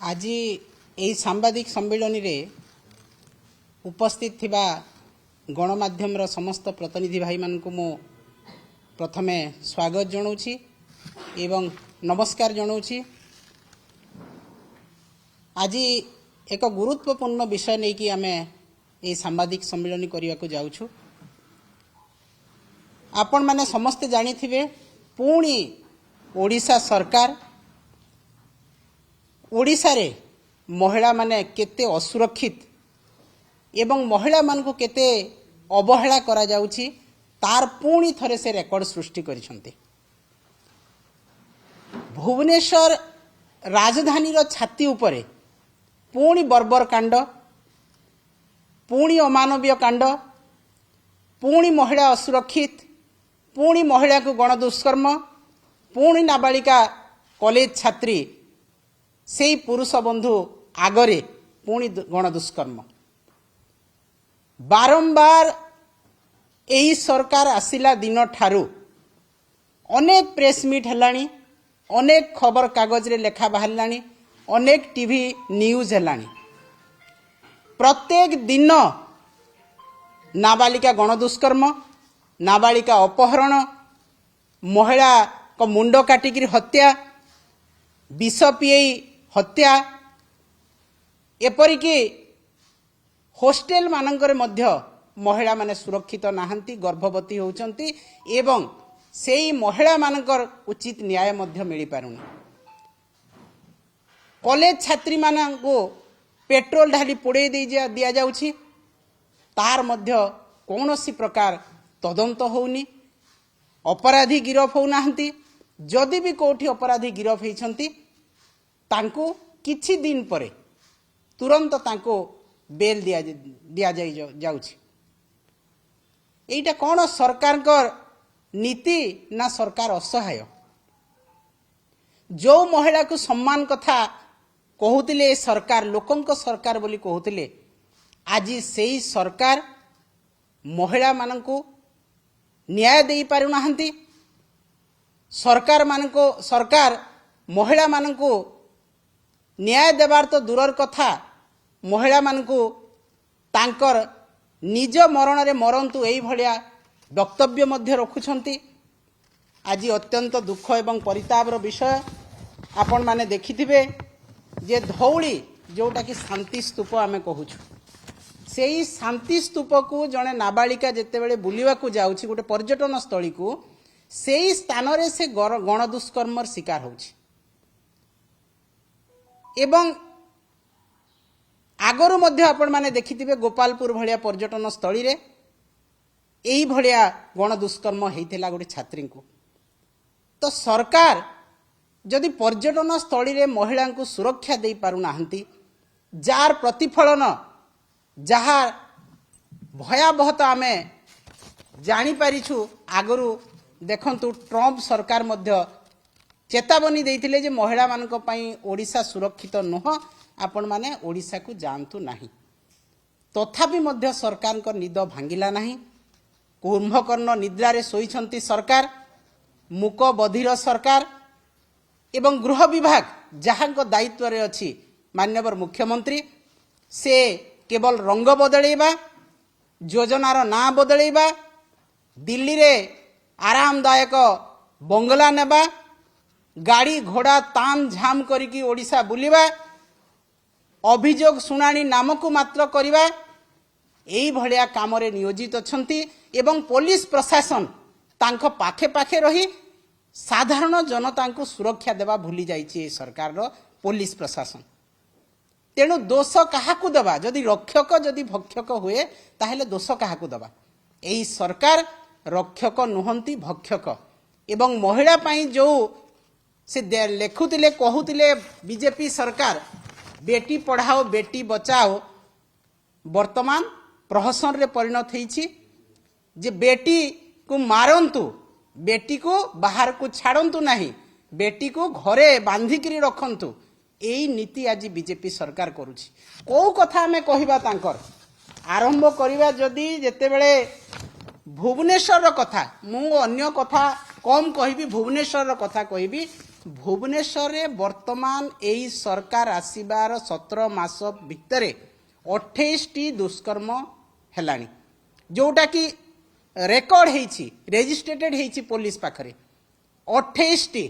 आज यही सांबादिक सम्मेलन रे उपस्थित थिबा गणमाध्यम समस्त प्रतिनिधि भाई मान को मो प्रथमे स्वागत जनाऊँची एवं नमस्कार जनाऊँची। आज एक गुरुत्वपूर्ण विषय नहीं कि आमे ये सांबादिक सम्मेलन करने को जाऊँ। आपण माने समस्ते जानी थिबे पुणी ओडिशा सरकार ओडिशा रे महिला माने केते असुरक्षित एवं महिला मान को केते अवहेला करा जाउछि तार पुणी थरे से रेकर्ड सृष्टि करिसंते। भुवनेश्वर राजधानी रो छाती उपरे पुणी बर्बर कांड, पुणी अमानवीय कांड, पुणी महिला असुरक्षित, पुणी महिला को गण दुष्कर्म, पुणी नाबालिका कॉलेज छात्री से पुरुष बंधु आगरे पुणी गण दुष्कर्म। बारंबार यही सरकार आसिला दिन ठारू अनेक प्रेस मीट हेलानी, अनेक खबर कागज रे लेखा बाहरलानी, अनेक टीवी न्यूज हेलानी। प्रत्येक दिन नाबालिका गण दुष्कर्म, नाबालिका अपहरण, महिला को मुंड काटिकी हत्या, विष पीई हत्या, एपरिकी होस्टेल मानकर मध्य महिला माने सुरक्षित नाहंती, गर्भवती होउचंती एवं सेई महिला मानकर उचित न्याय मध्य मिली पारुनी। कॉलेज छात्री मानको पेट्रोल ढाली पोड़े दिया जाउछि, तार मध्य कौनसी प्रकार तदंत होउनी, अपराधी गिरफ हो नाहंती। जदि भी कोठी अपराधी गिरफ होइछंती तांको किछि दिन परे तुरंत तांको बेल दिया जाउछि। एटा कौन सरकार नीति ना सरकार असहाय? जो महिला को सम्मान कथा कहूतिले सरकार लोकंक सरकार बोली कहूतिले, आज सेही सरकार महिला मानको न्याय दे पारु नाहंती। सरकार महिला मानको न्याय देवार तो दूरर कथा, महिला मानको तांकर निज मरण रे मरंतु एई भलिया वक्तव्य मध्य रखुछंती। आज अत्यंत दुख एवं परितापर विषय आपण माने देखिथिबे जे धौली जोटा कि शांति स्तूप आमे कहूछु, सेही शांति स्तूप को जने नाबालिका जेते बेले बुलिवा को जाउछि गोटे पर्यटन स्थली को, सेही स्थान रे से गण दुष्कर्मर शिकार होछि। एवं आगरु मध्य आपण माने देखिथिबे गोपालपुर भलिया पर्यटन स्थली रे एही भलिया गण दुष्कर्म हेइथिला गोटे छात्री को। तो सरकार जदि पर्यटन स्थली रे महिला को सुरक्षा दे पारु नाहंती, जार प्रतिफलन जहा भयावहता आमे जानी पारिछु। आगरु देखंतु ट्रम्प सरकार मध्य चेतावनी देइथिले जे महिला मानक पई ओडिशा सुरक्षित नुह, आपण माने ओडिशा को जानतु नाही। तथापि मध्य सरकार को निद भांगिला नाही। कुंभकर्ण निद्रा रे सोईछंती सरकार, मुक बधिर सरकार एवं गृह विभाग जहांको दायित्व रे अछि माननीय मुख्यमंत्री, से केवल रंग बदलैबा, योजनार ना बदलैबा, दिल्ली रे आरामदायक बंगला नेबा, गाड़ी घोड़ा ताम झाम करिकी ओडिशा बुलिबा, अभियोग शुणाणी नामक मात्र करिबा, एई भलिया काम रे नियोजित अछंती। एवं पुलिस प्रशासन तांको पाखे पाखे रही साधारण जनता को सुरक्षा देवा भूली जाइछि सरकार रो पुलिस प्रशासन। तेणु दोष काहाकू दबा? जदि रक्षक जदि भक्षक हुए ताहेले दोष काहाकू दबा? एई सरकार रक्षक नुहंती, भक्षक। एवं महिला पाई जो से लेखुतिले कहूतिले बीजेपी सरकार बेटी पढ़ाओ बेटी बचाओ, वर्तमान प्रहसन रे परिणत होईछि जे बेटी को मारंतु, बेटी को बाहर को छाड़ंतु नहीं, बेटी को घरे बांधिकी रखंतु। एई नीति आज बीजेपी सरकार करुछि। को कथा हमें कहिबा तांकर आरंभ करिबा जदि जेते बेले भुवनेश्वर कथा मु अन्य कथा कम कहबी भुवनेश्वर कथा कहबी भुवनेश्वर रे वर्तमान एई सरकार आसीबार 17 मास भितरे 28 टी दुष्कर्म हेलानी जोटा कि रेकर्ड हेछि रेजिस्ट्रेटेड हेछि पुलिस पाखरे 28 टी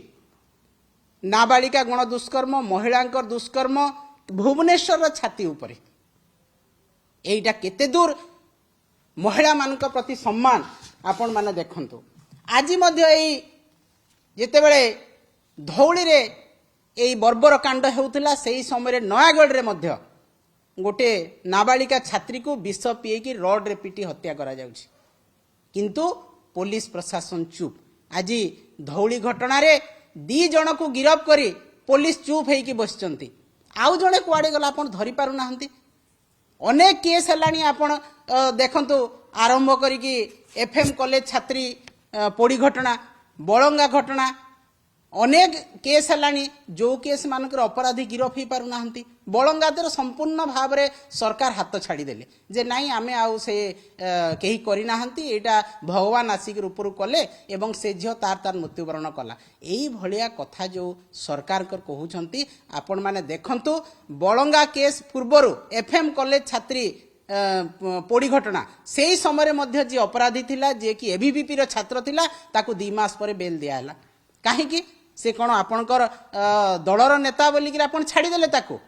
नाबालिका गण दुष्कर्म महिलांकर दुष्कर्म भुवनेश्वर छाती उपरे एटा केते दूर महिला मानक प्रति सम्मान आपण माने देखंतु आज मध्य एई जेतेबेले धौली रे एई बर्बर कांड हेउतला सेही समय नयागढ़ रे मध्य गोटे नाबालिका छात्री को विष पीए की रड रे पिटी हत्या करा जाउछि किंतु पुलिस प्रशासन चुप आज धौली घटना रे 2 जन को गिरफ करी पुलिस चुप हेकी बसचंती आउ जणे कुआडे गला आपण धरि पारु नाहंती अनेक केस हेलानी आपण देखंतु आरंभ करिकी एफएम कॉलेज छात्री पोड़ी घटना बलंगा घटना अनेक केस हेलानी जो केस मानकर अपराधी गिरफ ही पारु नाहंती बलंगा तर संपूर्ण भाव रे सरकार हाथ छाड़ी देले जे नाही आमे आउ से केही करी नाहंती एटा भगवान आसिक ऊपर कले एवं से झियो तार तार मृत्युवरण कला एई भलिया कथा जो सरकार कर कहउछंती आपण माने देखंतु बलंगा केस पूर्वरु एफएम कॉलेज छात्री पोड़ी घटना से ही समय मध्य जे अपराधी थिला जे कि एबीवीपी रो छात्र थिला ताकू 2 मास पर बेल दिया हला काहे कि से कोन आपनकर दलर नेता बोली कि आपण छाड़ी देले ताकू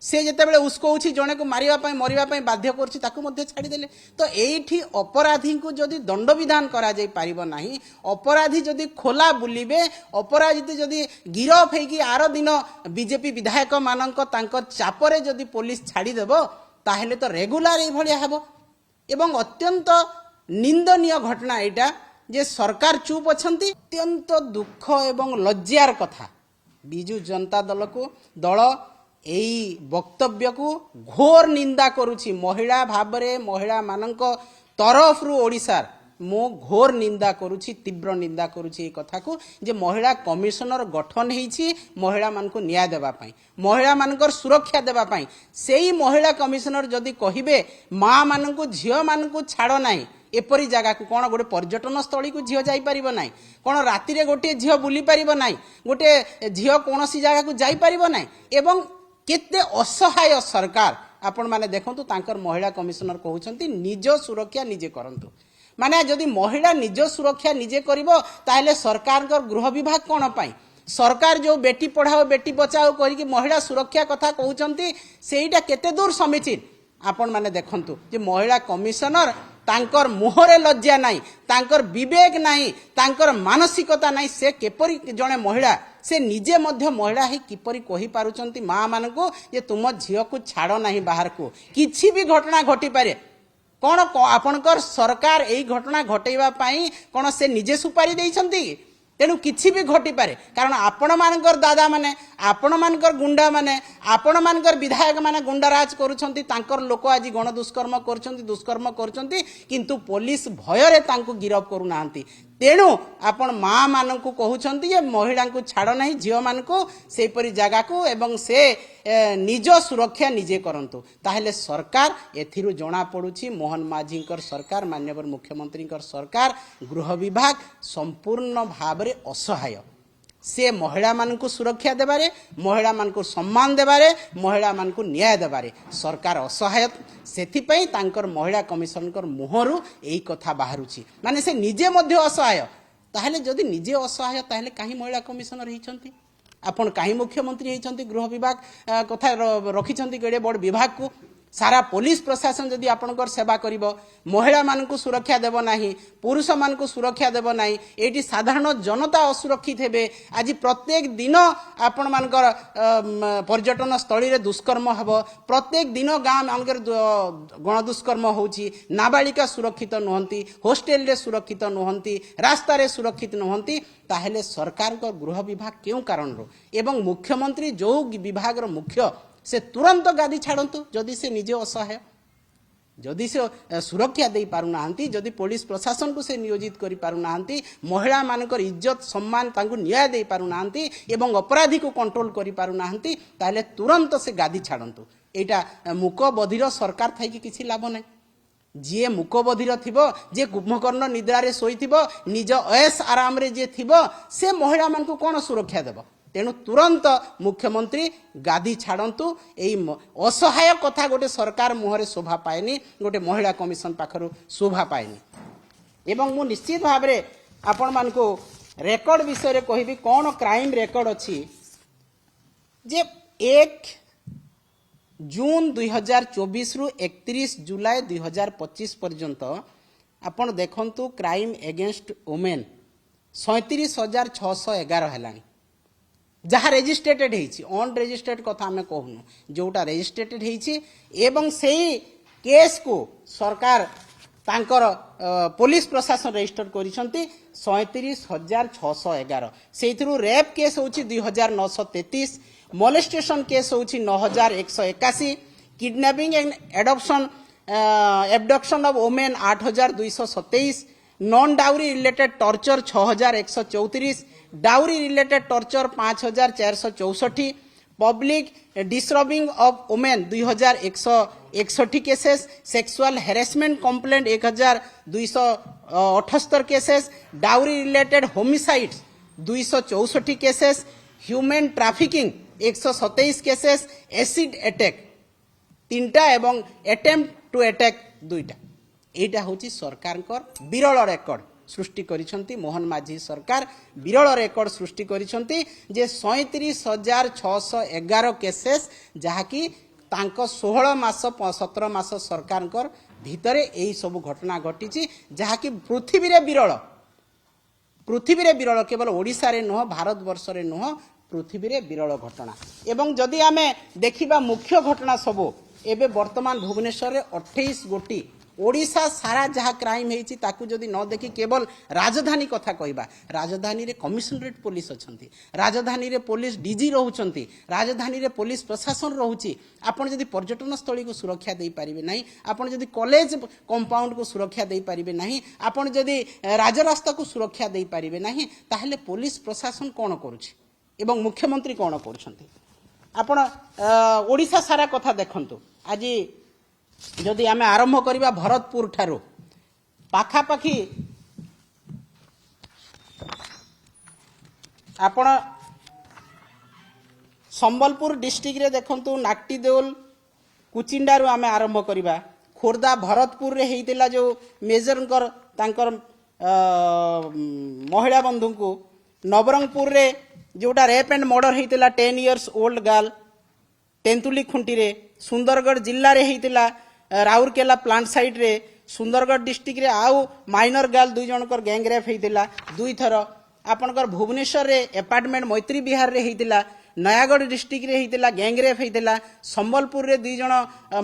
से जेतेबेले उसकोउछि जणे को मारिबा पई मरिबा पई बाध्य करछि ताकू मध्ये छाड़ी देले तो एठी अपराधी को जदि दंड विधान करा जाय पारिबो नाही अपराधी जदि खोला बुलिबे अपराधी जदि गिरफ हेकी आरो दिन बीजेपी विधायक मानक तांकर चापरे जदि पुलिस छाड़ी देबो ताहेले तो रेगुलर ए भलिया हेबो एवं अत्यंत निंदनीय घटना एटा जे सरकार चुप अछंती अत्यंत दुख एवं लज्जार कथा बिजू जनता दल को दल एई वक्तव्य को घोर निंदा करुछि महिला भाबरे महिला मानक तरफ रु ओडिसार मो घोर निंदा करुछि तीव्र निंदा करुछि ए कथा को जे महिला कमिशनर गठन हेछि महिला मान को न्याय देबा पई महिला मानकर सुरक्षा देबा पई सेही महिला कमिशनर जदि कहिबे मां मान को झियो मान को छाड़ो नाही एपरी जगह को कौन गोटे पर्यटन स्थली को झील जापर ना कौन राति गोटे झील बुली पार ना गोटे झील कौन सी जगह को जापर ना एवं केते असहाय सरकार आपण माने देखंतु तांकर महिला कमिशनर कहउछंती निज सुरक्षा निजे करंतु माने जदि महिला निज सुरक्षा निजे करिवो ताहेले सरकार गृह विभाग कौन पाई सरकार जो बेटी पढ़ाओ बेटी बचाओ करिकी महिला सुरक्षा कथा कहउछंती सेईटा केते दूर समीचीन आपण माने देखंतु जे महिला कमिशनर तांकर मुहरे लज्जा नाही तांकर विवेक नाही तांकर मानसिकता नाही से केपरी जणे महिला से निजे मध्य महिला ही किपरि कहि पारुचंती मां मानकु जे तुम झियो को छाड़ो नाही बाहर को किछि भी घटना घटी पारे कोन आपनकर सरकार एई घटना घटेबा पई कोन से निजे सुपारी देइछंती तेणु किछि भी घटी पारे कारण आपण मानकर दादा माने आपण मानकर गुंडा माने आपण मानकर विधायक माने गुंडाराज करूछंती तांकर लोक आज गण दुष्कर्म करछंती किंतु पुलिस भय रे तांको गिरफ करू नांती तेणु आपण मां मानकु कहउछंती जे महिला को छाड़ नाही झियो मानकु सेपरी जगह को एवं से निज सुरक्षा निजे करंतु ताहेले सरकार एथिरु जणा पडुछि मोहन माझीकर सरकार माननीय मुख्यमंत्री सरकार गृह विभाग संपूर्ण भाबरे असहाय से महिला मानकु सुरक्षा देबारे महिला मानकु सम्मान देबारे महिला मानकु न्याय देबारे सरकार असहाय सेथि पई तांकर महिला कमिशनकर मुहरु एई कथा बाहरुछि माने से निजे मध्य असहाय ताहेले जदि निजे असहाय ताहेले काहे महिला कमिशनर हिचंती आपण काहे मुख्यमंत्री हिचंती गृह विभाग कथा रखिचंती केडे बड़ विभाग को सारा पुलिस प्रशासन जदि आपनकर सेवा करिवो महिला मानकु सुरक्षा देबो नाही पुरुष मानकु सुरक्षा देबो नाही एटी साधारण जनता असुरक्षित हेबे आज प्रत्येक दिन आपण मानकर पर्यटन स्थली रे दुष्कर्म हबो प्रत्येक दिन गां मानकर गण दुष्कर्म होउची नाबालिका सुरक्षित नहंती हॉस्टेल रे सुरक्षित नहंती रास्ता रे सुरक्षित नहंती ताहेले सरकार को गृह विभाग केउ कारण रो एवं मुख्यमंत्री जो विभाग रो मुख्य से तुरंत गादी छाड़तु जदि से निजे असहाय जदि से सुरक्षा दे पारु नाहंती जदि पुलिस प्रशासन को से नियोजित करि पारु नाहंती महिला मानकर इज्जत सम्मान तांको न्याय दे पारु नाहंती एवं अपराधी को कंट्रोल करि पारु नाहंती ताले तुरंत से गादी छाड़तु एटा मुक बधिर सरकार थाई कि किछि लाभ नै जी मुकबधीर थिबो जे कुंभकर्ण निद्रारे शोइथिबो निज ऐश आराम रे जे थिबो से महिला मान को कौन सुरक्षा देव तेणु तुरंत मुख्यमंत्री गादी छाड़ू यही असहाय कथा गोटे सरकार मुहरे शोभा पाएनी गोटे महिला कमिशन पाखर शोभा पाएनी एवं मु निश्चित भाव में आपण मान को रेकर्ड विषय कहबी कौन क्राइम रेकर्ड अच्छी जे 1 जून 2024 रु 31 जुलाई 2025 पर्यंत आपण देखंतु क्राइम एगेंस्ट वुमेन 37,611 हेलानी जहाँ रेजिस्ट्रेटेड होती अनरेजिस्ट्रेड कथा आम कहूनु जोटा रेजिस्ट्रेटेड होती एवं सही केस को सरकार तांकर पुलिस प्रशासन रजिस्टर करिसंती 37,611 से रेप केस होची 2,933 मोलेस्टेशन केस होची 9,181 kidnapping and adoption abduction of women 8,227 non dowry related torture 6,134 dowry related torture 5,464 public disturbing of women 2,161 cases sexual harassment complaint 1,278 cases dowry related homicides 264 cases human trafficking 127 cases acid attack 3टा एवं attempt to attack 2टा एटा होची सरकार विरल record सृष्टि करिसंती मोहन माझी सरकार विरल record सृष्टि करिसंती जे 37,611 cases जहाँकि तांको 16 मास 17 मास सरकार भितरे यही सब घटना घटी जहाँकि पृथ्वी रे विरल केवल ओडिशा रे नुह भारत वर्ष रे नुह पृथ्वी रे विरल घटना एवं जदि आमे देखिबा मुख्य घटना सब एबे वर्तमान भुवनेश्वर रे 28 गोटी ओडिशा सारा जहाँ क्राइम होती ताकू जदि न देखी केवल राजधानी कथा कहबा राजधानी रे कमिशनरेट पुलिस अछंती राजधानी रे पुलिस डीजी रहउछंती राजधानी रे पुलिस प्रशासन रहउची आपण जदि पर्यटन स्थली को सुरक्षा दे पारिबे नाही आपण जदि कॉलेज कंपाउंड को सुरक्षा दे पारिबे नाही आपण जदि राजरास्ता को सुरक्षा दे पारिबे नाही ताहले पुलिस प्रशासन कोन करूची एवं मुख्यमंत्री कोन करूछंती आपण ओडिशा सारा कथा देखंतु आज जदि आमे आरंभ करिबा भरतपुर ठारू पाखापाखी आपण संबलपुर डिस्ट्रिक्ट रे देखंतु नाक्टी देउल कुचिंडारू आमे आरंभ करिबा खोर्धा भरतपुर रे हेइतिला जो मेजरकर तांकर महिला बंधु को नवरंगपुर रे जोटा रेप एंड मर्डर हेइतिला 10 years old girl Tentulikhunti रे सुंदरगढ़ जिल्ला रे हेइतिला राउरकेला प्लांट साइट रे सुंदरगढ़ डिस्ट्रिक्ट रे आउ माइनर गर्ल 2 जनकर गैंग रेप हेइतिला 2 थर आपनकर भुवनेश्वर रे अपार्टमेंट मैत्री विहार रे हेइतिला नयागढ़ डिस्ट्रिक्ट रे हेइतिला गैंग रेप हेइतिला संबलपुर रे 2 जन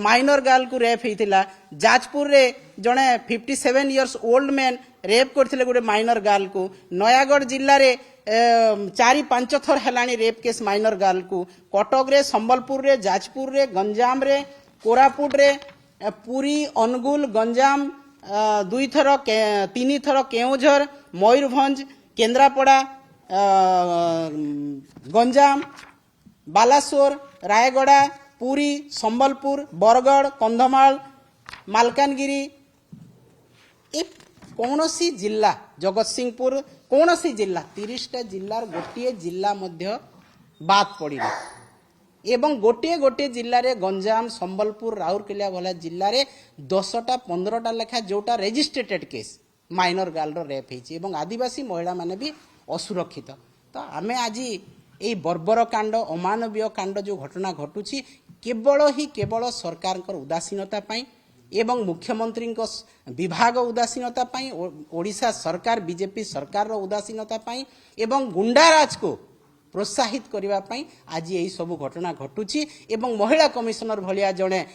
माइनर गर्ल को रेप हेइतिला जाजपुर रे जने 57 इयर्स ओल्ड मैन रेप करथिले गोटे माइनर गर्ल को नयागढ़ जिल्ला रे 4-5 थर हेलानी रेप केस माइनर गर्ल को कटक रे संबलपुर रे जाजपुर रे गंजाम रे कोरापुट रे पुरी अनुगुल गंजाम 2 थर 3 थर केउझर मयूरभंज केन्द्रापड़ा गंजाम बालासोर रायगड़ा पुरी संबलपुर बरगढ़ कंधमाल मालकानगिरी ए कौनसी जिला जगतसिंहपुर कौनसी जिला 30टा जिल्लार गोटे जिला मध्य बात पड़ा एवं गोटे गोटे जिल्ला रे गंजाम संबलपुर राउरकेला वाला जिल्ला रे 10टा 15टा लेखा जोटा रेजिस्ट्रेटेड केस माइनर गर्ल रेप होती एवं आदिवासी महिला माने भी असुरक्षित तो आमे आज यही बर्बर कांड अमानवीय कांड जो घटना घटुची केवल सरकार उदासीनता पाई एवं मुख्यमंत्री विभाग उदासीनता पाई ओडिशा सरकार बीजेपी सरकार उदासीनता पाई एवं गुंडाराज को प्रोत्साहित करने आज यही सब घटना घटुची एवं महिला कमिशनर भलिया जड़े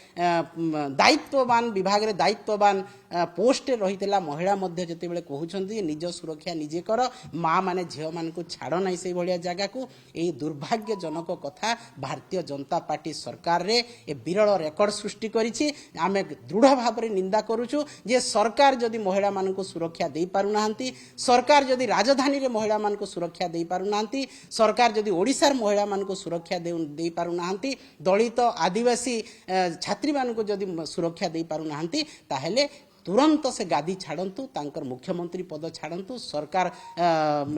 दायित्ववान विभाग रे दायित्ववान पोस्ट रही महिला जिते कहते निज सुरक्षा निजे कर माँ मैंने झील मान छाड़ ना से भाया जगह को यही दुर्भाग्यजनक कथा भारतीय जनता पार्टी सरकार रे ए विरल रेकर्ड सृष्टि करिछि। आमे दृढ़ भाव में निंदा करुछु जे सरकार जदि महिला मान सुरक्षा दे पारु नाहंती, सरकार जदि राजधानी रे महिला मान सुरक्षा दे पारु नाहंती, सरकार जदि ओडिशार महिला मान सुरक्षा दे पारु नाहंती, दलित आदिवासी छात्री मान जदि सुरक्षा दे पारु नाहंती ताहेले तुरंत से गादी छाड़तु तांकर मुख्यमंत्री पद छाड़तु सरकार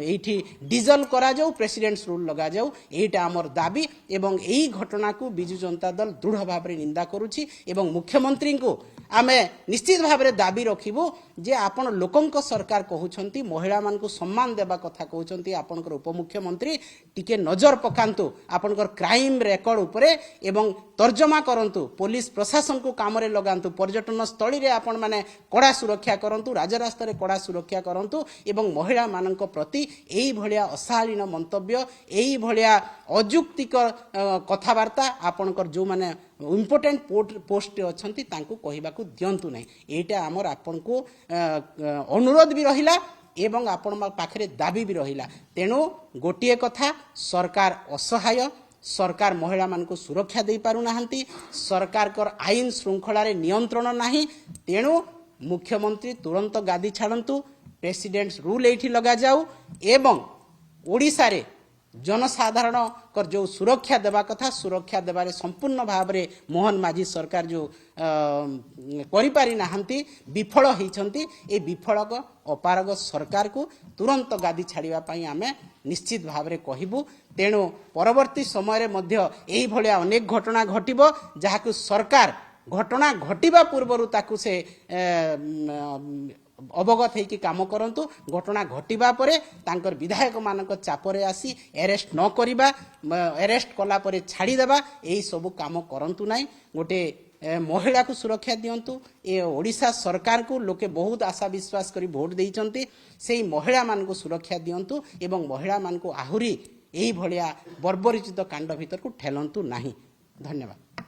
एठी डिजल करा जाऊ प्रेसिडेंट्स रूल लगा जाऊ एटा आमर दाबी एवं यही घटना को बिजु जनता दल दृढ़ भाव में निंदा करुछि एवं मुख्यमंत्री को आमे निश्चित भाव में दाबी रखिबु जे आपण लोकंक सरकार कहउछंती महिला मान को सम्मान देबा कथा कहउछंती आपनकर उपमुख्यमंत्री टिके नजर पकांतु आपनकर क्राइम रेकर्ड उपरे एवं तर्जमा करंतु पुलिस प्रशासन को काम रे लगांतु पर्यटन स्थली रे आपण माने कड़ा सुरक्षा करंतु राजरास्ता रे कड़ा सुरक्षा करंतु एवं महिला मानक प्रति एई भलिया अशालीन मंतव्य एई भलिया अजुक्तिक कथावार्ता आपनकर जो माने इम्पोर्टेंट पोस्ट अच्छी कहवा दिंतु ना यहाँ आमर आपन को अनुरोध भी रहिला एवं आपण पाखे दाबी भी रहिला। तेणु गोटे कथा सरकार असहाय सरकार महिला मान को सुरक्षा दे पारु नाहंती, सरकार कर आईन श्रृंखला रे नियंत्रण नाही। तेणु मुख्यमंत्री तुरंत गादी छाड़तु प्रेसिडेंट्स रूल एठी लगा जाऊ एवं ओडिशा रे जनसाधारण कर जो सुरक्षा देवा कथा सुरक्षा देवारे संपूर्ण भाव में मोहन माझी सरकार जो करिपारि नाहंती विफल होइछंती ए विफल अपारग सरकार को तुरंत गादी छाड़िबा पई आमे निश्चित भाव में कहबू। तेणु परवर्ती समय रे मध्य एही भलिया अनेक घटना घटिबो जहाकु सरकार घटना घटिबा पूर्वरु ताकु से अवगत होइकि काम करंतु घटना घटिबा परे तांकर विधायक मानक चापरे आसी अरेस्ट न करिबा अरेस्ट कला परे छाड़ी देबा एही सब काम करंतु नाही। गोटे महिला को सुरक्षा दियंतु ए ओडिशा सरकार को लोके बहुत आशा विश्वास करी वोट देइचंती सेही महिला मान को सुरक्षा दियंतु एवं महिला मान को आहुरी एही भलिया बर्बरिचित कांड भीतर को ठेलंतु नाही। धन्यवाद।